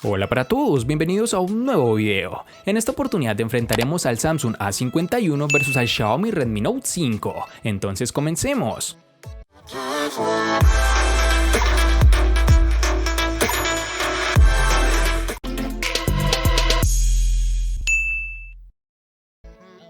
Hola para todos, bienvenidos a un nuevo video. En esta oportunidad enfrentaremos al Samsung A51 versus al Xiaomi Redmi Note 5. Entonces comencemos.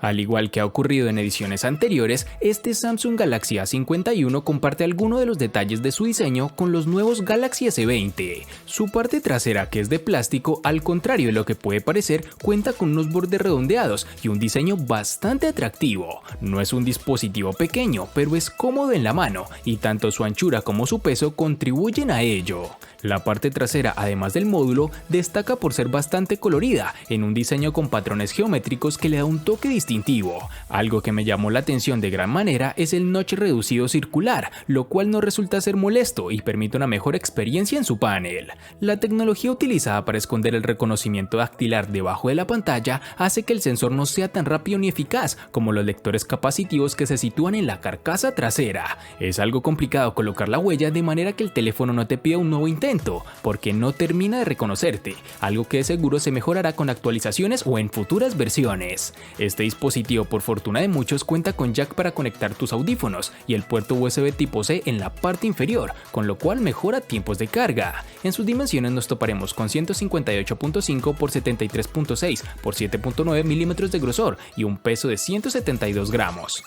Al igual que ha ocurrido en ediciones anteriores, este Samsung Galaxy A51 comparte algunos de los detalles de su diseño con los nuevos Galaxy S20. Su parte trasera, que es de plástico, al contrario de lo que puede parecer, cuenta con unos bordes redondeados y un diseño bastante atractivo. No es un dispositivo pequeño, pero es cómodo en la mano y tanto su anchura como su peso contribuyen a ello. La parte trasera, además del módulo, destaca por ser bastante colorida, en un diseño con patrones geométricos que le da un toque distintivo. Algo que me llamó la atención de gran manera es el notch reducido circular, lo cual no resulta ser molesto y permite una mejor experiencia en su panel. La tecnología utilizada para esconder el reconocimiento dactilar debajo de la pantalla hace que el sensor no sea tan rápido ni eficaz como los lectores capacitivos que se sitúan en la carcasa trasera. Es algo complicado colocar la huella de manera que el teléfono no te pida un nuevo intento, porque no termina de reconocerte, algo que de seguro se mejorará con actualizaciones o en futuras versiones. Este dispositivo, por fortuna de muchos, cuenta con jack para conectar tus audífonos y el puerto USB tipo C en la parte inferior, con lo cual mejora tiempos de carga. En sus dimensiones nos toparemos con 158.5 x 73.6 x 7.9 milímetros de grosor y un peso de 172 gramos.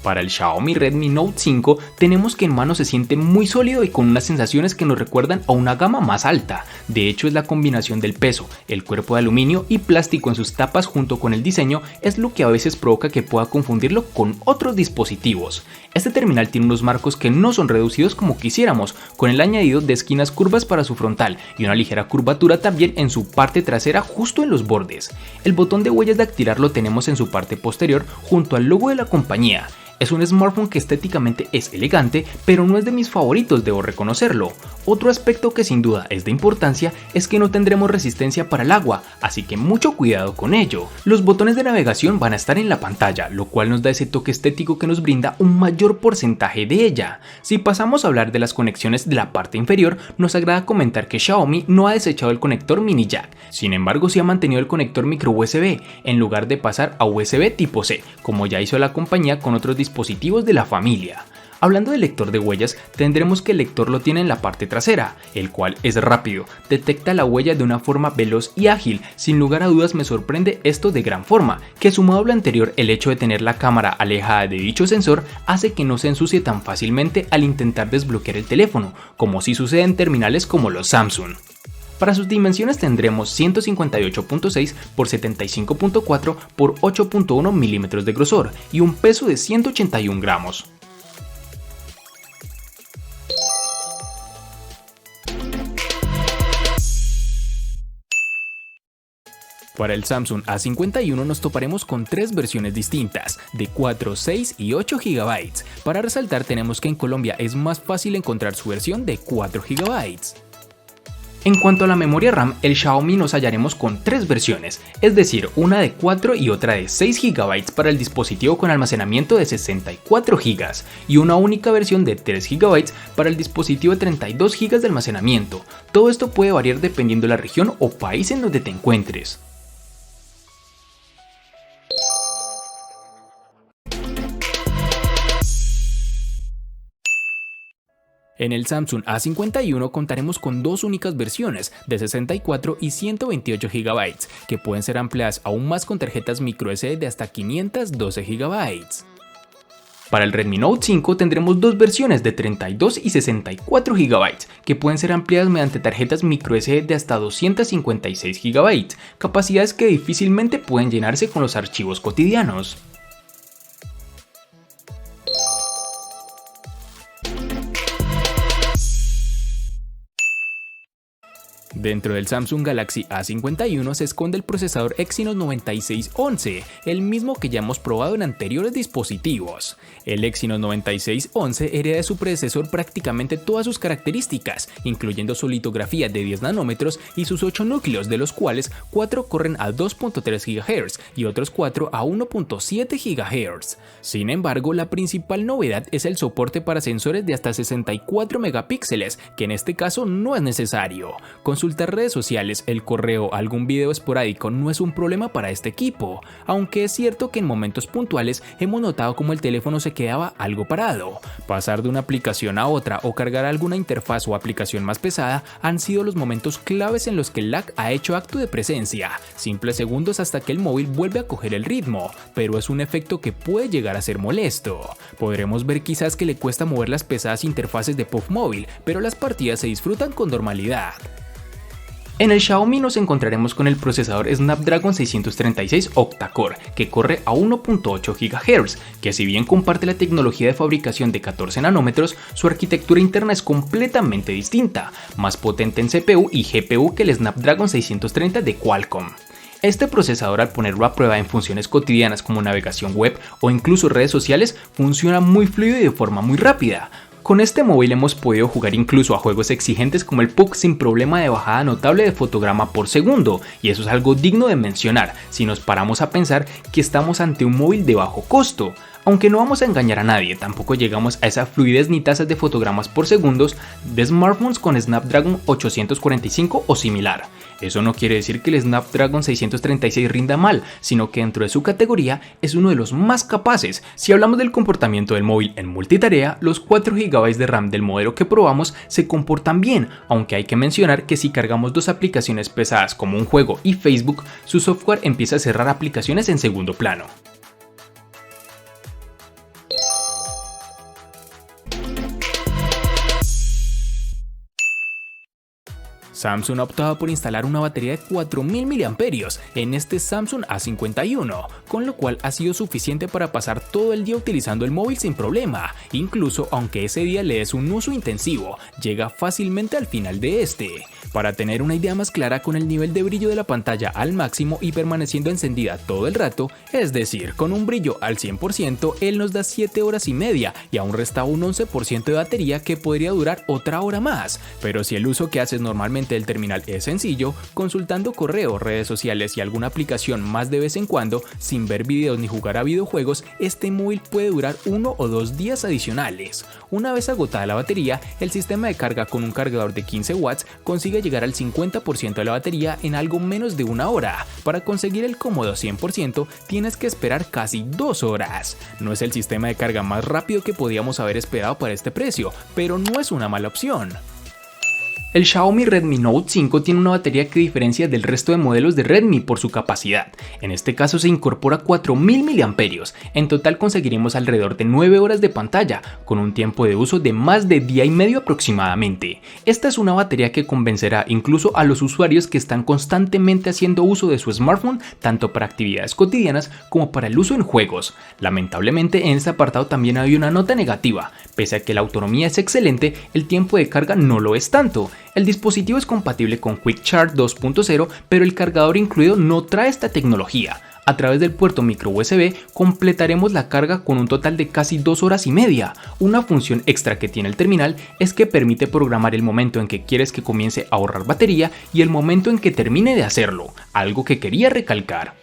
Para el Xiaomi Redmi Note 5 tenemos que en mano se siente muy sólido y con unas sensaciones que nos recuerdan a una gama más alta. De hecho, es la combinación del peso, el cuerpo de aluminio y plástico en sus tapas junto con el diseño es lo que a veces provoca que pueda confundirlo con otros dispositivos. Este terminal tiene unos marcos que no son reducidos como quisiéramos, con el añadido de esquinas curvas para su frontal y una ligera curvatura también en su parte trasera justo en los bordes. El botón de huellas dactilar lo tenemos en su parte posterior junto al logo de la compañía. Es un smartphone que estéticamente es elegante, pero no es de mis favoritos, debo reconocerlo. Otro aspecto que sin duda es de importancia es que no tendremos resistencia para el agua, así que mucho cuidado con ello. Los botones de navegación van a estar en la pantalla, lo cual nos da ese toque estético que nos brinda un mayor porcentaje de ella. Si pasamos a hablar de las conexiones de la parte inferior, nos agrada comentar que Xiaomi no ha desechado el conector mini jack, sin embargo sí ha mantenido el conector micro USB, en lugar de pasar a USB tipo C, como ya hizo la compañía con otros dispositivos de la familia. Hablando del lector de huellas, tendremos que el lector lo tiene en la parte trasera, el cual es rápido, detecta la huella de una forma veloz y ágil. Sin lugar a dudas me sorprende esto de gran forma, que sumado a lo anterior, el hecho de tener la cámara alejada de dicho sensor hace que no se ensucie tan fácilmente al intentar desbloquear el teléfono, como si sucede en terminales como los Samsung. Para sus dimensiones tendremos 158.6 x 75.4 x 8.1 milímetros de grosor y un peso de 181 gramos. Para el Samsung A51 nos toparemos con tres versiones distintas, de 4, 6 y 8 GB. Para resaltar tenemos que en Colombia es más fácil encontrar su versión de 4 GB. En cuanto a la memoria RAM, el Xiaomi nos hallaremos con tres versiones, es decir, una de 4 y otra de 6 GB para el dispositivo con almacenamiento de 64 GB y una única versión de 3 GB para el dispositivo de 32 GB de almacenamiento. Todo esto puede variar dependiendo de la región o país en donde te encuentres. En el Samsung A51 contaremos con dos únicas versiones de 64 y 128 GB, que pueden ser ampliadas aún más con tarjetas microSD de hasta 512 GB. Para el Redmi Note 5 tendremos dos versiones de 32 y 64 GB, que pueden ser ampliadas mediante tarjetas microSD de hasta 256 GB, capacidades que difícilmente pueden llenarse con los archivos cotidianos. Dentro del Samsung Galaxy A51 se esconde el procesador Exynos 9611, el mismo que ya hemos probado en anteriores dispositivos. El Exynos 9611 hereda de su predecesor prácticamente todas sus características, incluyendo su litografía de 10 nanómetros y sus 8 núcleos, de los cuales 4 corren a 2.3 GHz y otros 4 a 1.7 GHz. Sin embargo, la principal novedad es el soporte para sensores de hasta 64 megapíxeles, que en este caso no es necesario. Con su consultar redes sociales, el correo, algún video esporádico no es un problema para este equipo, aunque es cierto que en momentos puntuales hemos notado como el teléfono se quedaba algo parado. Pasar de una aplicación a otra o cargar alguna interfaz o aplicación más pesada han sido los momentos claves en los que el lag ha hecho acto de presencia, simples segundos hasta que el móvil vuelve a coger el ritmo, pero es un efecto que puede llegar a ser molesto. Podremos ver quizás que le cuesta mover las pesadas interfaces de PUBG Móvil, pero las partidas se disfrutan con normalidad. En el Xiaomi nos encontraremos con el procesador Snapdragon 636 Octa-core, que corre a 1.8 GHz, que si bien comparte la tecnología de fabricación de 14 nanómetros, su arquitectura interna es completamente distinta, más potente en CPU y GPU que el Snapdragon 630 de Qualcomm. Este procesador, al ponerlo a prueba en funciones cotidianas como navegación web o incluso redes sociales, funciona muy fluido y de forma muy rápida. Con este móvil hemos podido jugar incluso a juegos exigentes como el PUBG sin problema de bajada notable de fotograma por segundo, y eso es algo digno de mencionar si nos paramos a pensar que estamos ante un móvil de bajo costo. Aunque no vamos a engañar a nadie, tampoco llegamos a esa fluidez ni tasas de fotogramas por segundos de smartphones con Snapdragon 845 o similar. Eso no quiere decir que el Snapdragon 636 rinda mal, sino que dentro de su categoría es uno de los más capaces. Si hablamos del comportamiento del móvil en multitarea, los 4 GB de RAM del modelo que probamos se comportan bien, aunque hay que mencionar que si cargamos dos aplicaciones pesadas como un juego y Facebook, su software empieza a cerrar aplicaciones en segundo plano. Samsung ha optado por instalar una batería de 4000 mAh en este Samsung A51, con lo cual ha sido suficiente para pasar todo el día utilizando el móvil sin problema. Incluso aunque ese día le des un uso intensivo, llega fácilmente al final de este. Para tener una idea más clara, con el nivel de brillo de la pantalla al máximo y permaneciendo encendida todo el rato, es decir, con un brillo al 100%, él nos da 7 horas y media y aún resta un 11% de batería que podría durar otra hora más. Pero si el uso que haces normalmente del terminal es sencillo, consultando correo, redes sociales y alguna aplicación más de vez en cuando, sin ver videos ni jugar a videojuegos, este móvil puede durar 1 o 2 días adicionales. Una vez agotada la batería, el sistema de carga con un cargador de 15 watts consigue llegar al 50% de la batería en algo menos de una hora. Para conseguir el cómodo 100% tienes que esperar casi 2 horas. No es el sistema de carga más rápido que podíamos haber esperado para este precio, pero no es una mala opción. El Xiaomi Redmi Note 5 tiene una batería que diferencia del resto de modelos de Redmi por su capacidad. En este caso se incorpora 4000 mAh. En total conseguiremos alrededor de 9 horas de pantalla, con un tiempo de uso de más de día y medio aproximadamente. Esta es una batería que convencerá incluso a los usuarios que están constantemente haciendo uso de su smartphone, tanto para actividades cotidianas como para el uso en juegos. Lamentablemente en este apartado también hay una nota negativa. Pese a que la autonomía es excelente, el tiempo de carga no lo es tanto. El dispositivo es compatible con Quick Charge 2.0, pero el cargador incluido no trae esta tecnología. A través del puerto micro USB completaremos la carga con un total de casi 2 horas y media. Una función extra que tiene el terminal es que permite programar el momento en que quieres que comience a ahorrar batería y el momento en que termine de hacerlo, algo que quería recalcar.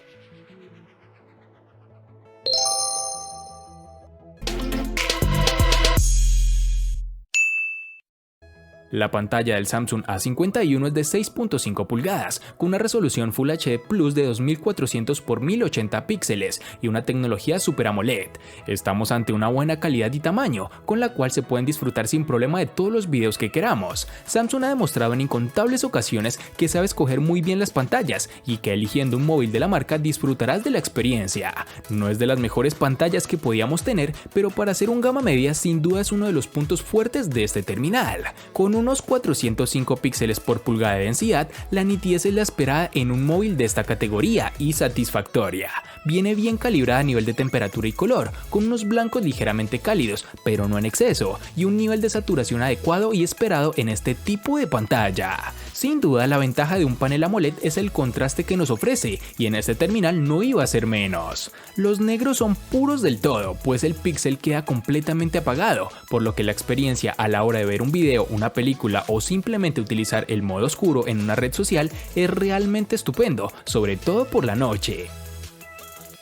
La pantalla del Samsung A51 es de 6.5 pulgadas, con una resolución Full HD Plus de 2400 x 1080 píxeles y una tecnología Super AMOLED. Estamos ante una buena calidad y tamaño, con la cual se pueden disfrutar sin problema de todos los videos que queramos. Samsung ha demostrado en incontables ocasiones que sabe escoger muy bien las pantallas y que eligiendo un móvil de la marca disfrutarás de la experiencia. No es de las mejores pantallas que podíamos tener, pero para ser un gama media sin duda es uno de los puntos fuertes de este terminal. Con unos 405 píxeles por pulgada de densidad, la nitidez es la esperada en un móvil de esta categoría y satisfactoria. Viene bien calibrada a nivel de temperatura y color, con unos blancos ligeramente cálidos, pero no en exceso, y un nivel de saturación adecuado y esperado en este tipo de pantalla. Sin duda, la ventaja de un panel AMOLED es el contraste que nos ofrece, y en este terminal no iba a ser menos. Los negros son puros del todo, pues el píxel queda completamente apagado, por lo que la experiencia a la hora de ver un video, una película o simplemente utilizar el modo oscuro en una red social es realmente estupendo, sobre todo por la noche.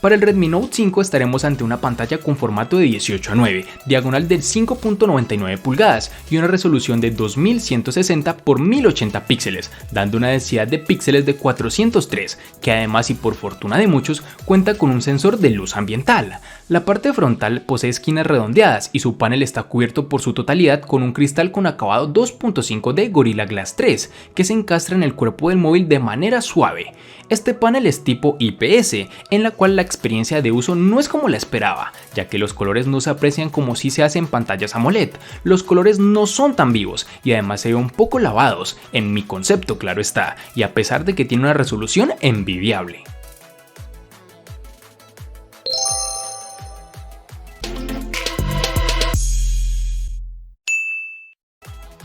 Para el Redmi Note 5 estaremos ante una pantalla con formato de 18:9, diagonal de 5.99 pulgadas y una resolución de 2160 x 1080 píxeles, dando una densidad de píxeles de 403, que además y por fortuna de muchos cuenta con un sensor de luz ambiental. La parte frontal posee esquinas redondeadas y su panel está cubierto por su totalidad con un cristal con acabado 2.5 de Gorilla Glass 3, que se encastra en el cuerpo del móvil de manera suave. Este panel es tipo IPS, en la cual la experiencia de uso no es como la esperaba, ya que los colores no se aprecian como si se hace en pantallas AMOLED. Los colores no son tan vivos y además se ven un poco lavados, en mi concepto claro está, y a pesar de que tiene una resolución envidiable.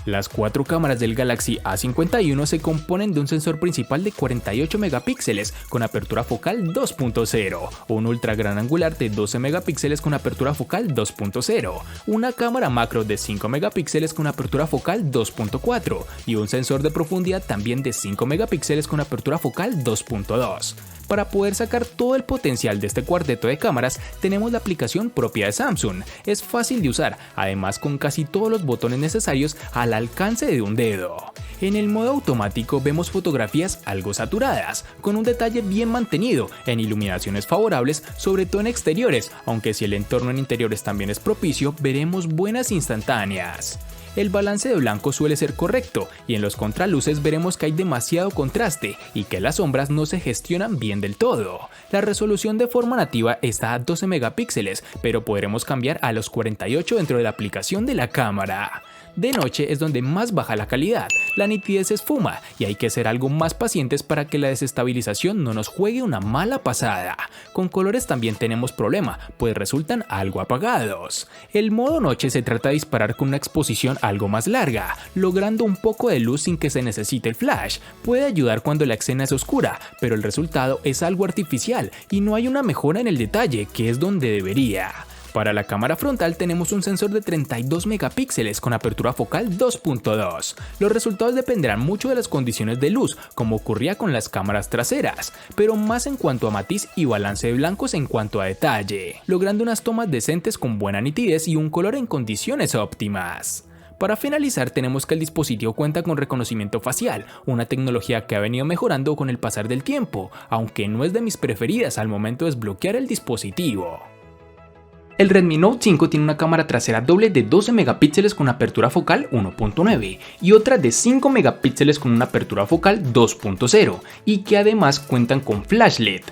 Las cuatro cámaras del Galaxy A51 se componen de un sensor principal de 48 megapíxeles con apertura focal 2.0, un ultra gran angular de 12 megapíxeles con apertura focal 2.0, una cámara macro de 5 megapíxeles con apertura focal 2.4 y un sensor de profundidad también de 5 megapíxeles con apertura focal 2.2. Para poder sacar todo el potencial de este cuarteto de cámaras, tenemos la aplicación propia de Samsung. Es fácil de usar, además con casi todos los botones necesarios al alcance de un dedo. En el modo automático vemos fotografías algo saturadas, con un detalle bien mantenido, en iluminaciones favorables, sobre todo en exteriores, aunque si el entorno en interiores también es propicio, veremos buenas instantáneas. El balance de blanco suele ser correcto y en los contraluces veremos que hay demasiado contraste y que las sombras no se gestionan bien del todo. La resolución de forma nativa está a 12 megapíxeles, pero podremos cambiar a los 48 dentro de la aplicación de la cámara. De noche es donde más baja la calidad, la nitidez se esfuma y hay que ser algo más pacientes para que la desestabilización no nos juegue una mala pasada. Con colores también tenemos problema, pues resultan algo apagados. El modo noche se trata de disparar con una exposición algo más larga, logrando un poco de luz sin que se necesite el flash. Puede ayudar cuando la escena es oscura, pero el resultado es algo artificial y no hay una mejora en el detalle, que es donde debería. Para la cámara frontal tenemos un sensor de 32 megapíxeles con apertura focal 2.2. Los resultados dependerán mucho de las condiciones de luz, como ocurría con las cámaras traseras, pero más en cuanto a matiz y balance de blancos en cuanto a detalle, logrando unas tomas decentes con buena nitidez y un color en condiciones óptimas. Para finalizar, tenemos que el dispositivo cuenta con reconocimiento facial, una tecnología que ha venido mejorando con el pasar del tiempo, aunque no es de mis preferidas al momento de desbloquear el dispositivo. El Redmi Note 5 tiene una cámara trasera doble de 12 megapíxeles con apertura focal 1.9 y otra de 5 megapíxeles con una apertura focal 2.0 y que además cuentan con flash LED.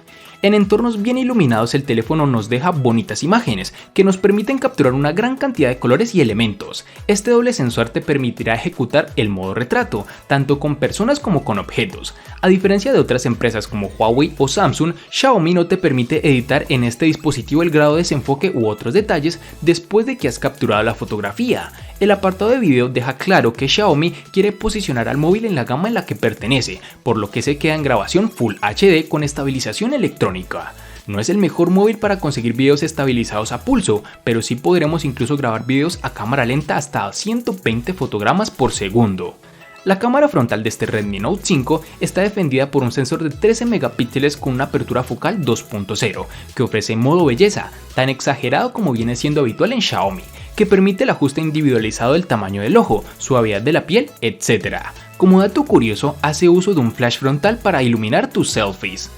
En entornos bien iluminados el teléfono nos deja bonitas imágenes que nos permiten capturar una gran cantidad de colores y elementos. Este doble sensor te permitirá ejecutar el modo retrato, tanto con personas como con objetos. A diferencia de otras empresas como Huawei o Samsung, Xiaomi no te permite editar en este dispositivo el grado de desenfoque u otros detalles después de que has capturado la fotografía. El apartado de video deja claro que Xiaomi quiere posicionar al móvil en la gama en la que pertenece, por lo que se queda en grabación Full HD con estabilización electrónica. No es el mejor móvil para conseguir videos estabilizados a pulso, pero sí podremos incluso grabar videos a cámara lenta hasta 120 fotogramas por segundo. La cámara frontal de este Redmi Note 5 está defendida por un sensor de 13 megapíxeles con una apertura focal 2.0, que ofrece modo belleza, tan exagerado como viene siendo habitual en Xiaomi, que permite el ajuste individualizado del tamaño del ojo, suavidad de la piel, etc. Como dato curioso, hace uso de un flash frontal para iluminar tus selfies.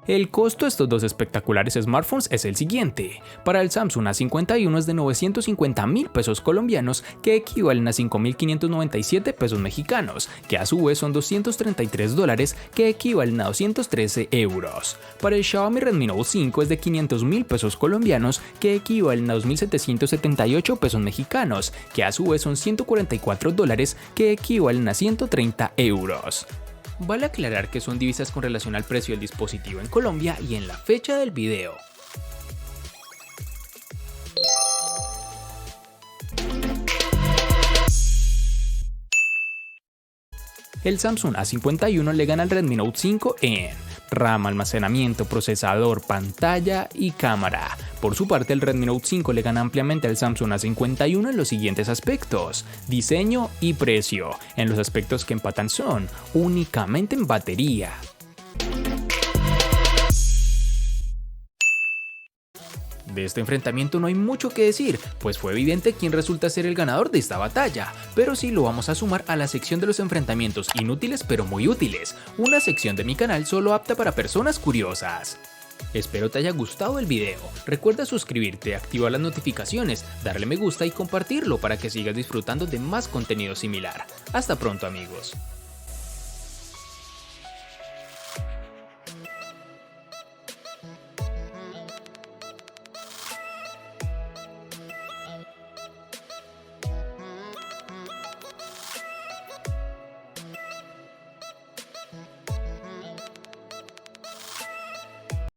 El costo de estos dos espectaculares smartphones es el siguiente. Para el Samsung A51 es de 950.000 pesos colombianos, que equivalen a 5.597 pesos mexicanos, que a su vez son $233, que equivalen a 213 euros. Para el Xiaomi Redmi Note 5 es de 500.000 pesos colombianos, que equivalen a 2.778 pesos mexicanos, que a su vez son $144, que equivalen a 130 euros. Vale aclarar que son divisas con relación al precio del dispositivo en Colombia y en la fecha del video. El Samsung A51 le gana al Redmi Note 5 en RAM, almacenamiento, procesador, pantalla y cámara. Por su parte, el Redmi Note 5 le gana ampliamente al Samsung A51 en los siguientes aspectos: diseño y precio. En los aspectos que empatan son únicamente en batería. De este enfrentamiento no hay mucho que decir, pues fue evidente quién resulta ser el ganador de esta batalla, pero sí lo vamos a sumar a la sección de los enfrentamientos inútiles pero muy útiles, una sección de mi canal solo apta para personas curiosas. Espero te haya gustado el video, recuerda suscribirte, activar las notificaciones, darle me gusta y compartirlo para que sigas disfrutando de más contenido similar. Hasta pronto amigos.